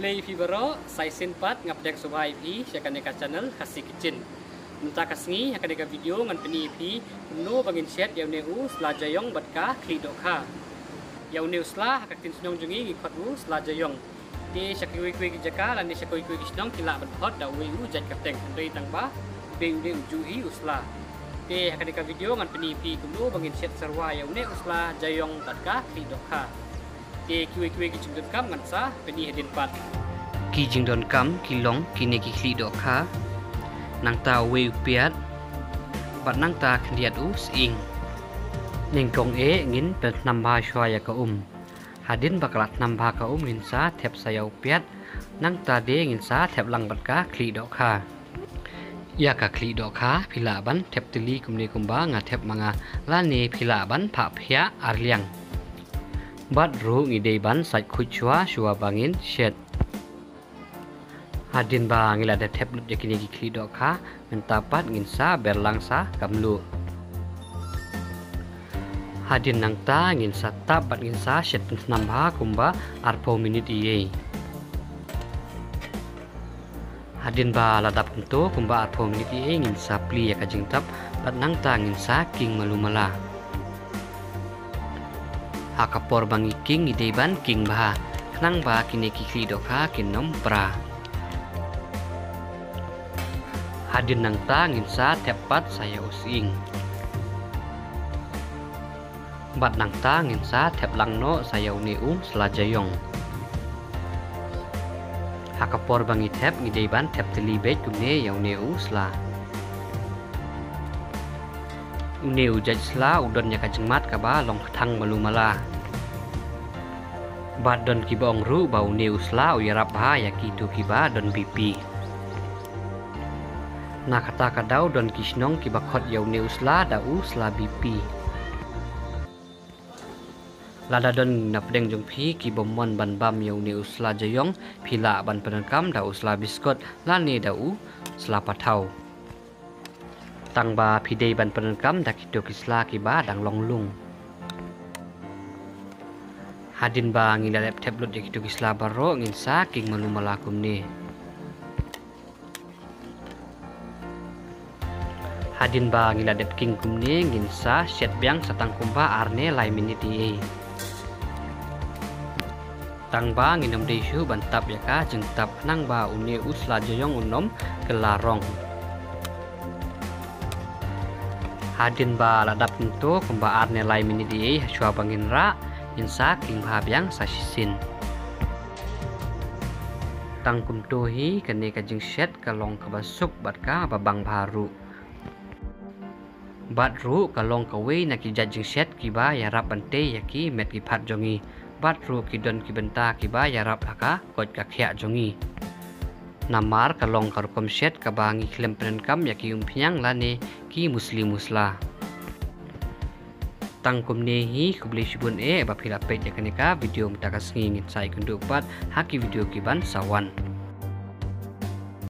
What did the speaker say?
play vibaro sai senpat ngapdek subhai pi syakaneka channel Khasi Kitchen. Nuta kasngi akaneka video ngan peni pi no bangin chat yaune u slajayong batka klidokha. Yaune usla hakatin snong jungi ngikot u slajayong. Di syakui kui jaka lan di syakui kui snong kila berhot da we u jan kapteng ndai tangba be ude ujuhi usla. Di akaneka video ngan peni pi no bangin chat sarwa yaune usla jayong batka klidokha. Di kiwe kijing kam ngan sa peni hedin pat. Kijing don kam kilong kini kikli dokha nang ta we piat bat nang ta khndiat u sing ning kong e ngin pet namba shwaya ka hadin baklat namba ka ngin sa thep sayau piat nang ta de ngin sa thep lang bat ka kli dokha ya ka kli dokha phila ban thep tili kumni kumba nga thep manga lani phila ban pha phya arliang bat ru ngi dei ban sai khuchwa shwa bangin shet hadin ba ngila da thep lut yakini kli dokha mentapat ngin sa berlang sa kamlu hadin nang ta ngin sa tap bat ngin sa shet namba kumba arpo minit iye hadin ba ladap kunto kumba arpo minit iye ngin sa pli ya kajing tap lat nang ta ngin sa king malumala hakapor bangi king ideban king bah nang ba kini kli dokha kinom pra hadin nang ta ngin sa tepat saya using bat nang ta ngin sa tep lang no saya uni slajayong hakapor bangi tep ngidei ban tep telibet kumne yaune sla uni ujaj sla udon nya kajengmat kaba long thang malumala bat don kibong ru ba uni usla uyarap ha yakitu kiba don bipi nakata kadau don kisnong kibakot yaune usla da usla bipi lada don napdeng jongpi kibomon ban bam yaune usla jayong phila ban penankam da usla biskot lani da u sla pathau tangba phidei ban penankam da kitok isla kiba dang longlung hadin ba ngila laptop lot kitok isla baro ngin sa king malumala kumni hadin ba ngila dep king kumni ngin sa shet byang satang kumba arne lai miniti tang ba nginom desu bantap yaka jeng tap nang ba uni usla joyong unom kelarong hadin ba ladap nto kumba arne lai miniti haswa bangin ra ngin sa king ba byang sa sisin tang kumto hi kane ka jeng shet kalong kabasuk bat ka babang baru batru kalong kawe na ki jajing set kiba yarap bante yaki met ki phat jongi batru ki don ki benta kiba yarap laka kot ka khya jongi namar kalong karukom set kabangi klem penkam yaki umphyang lane ki muslim musla tangkum ne hi kubli shibun e ba phila pet yakaneka video mtakas ngin sai kundu pat haki video ki ban sawan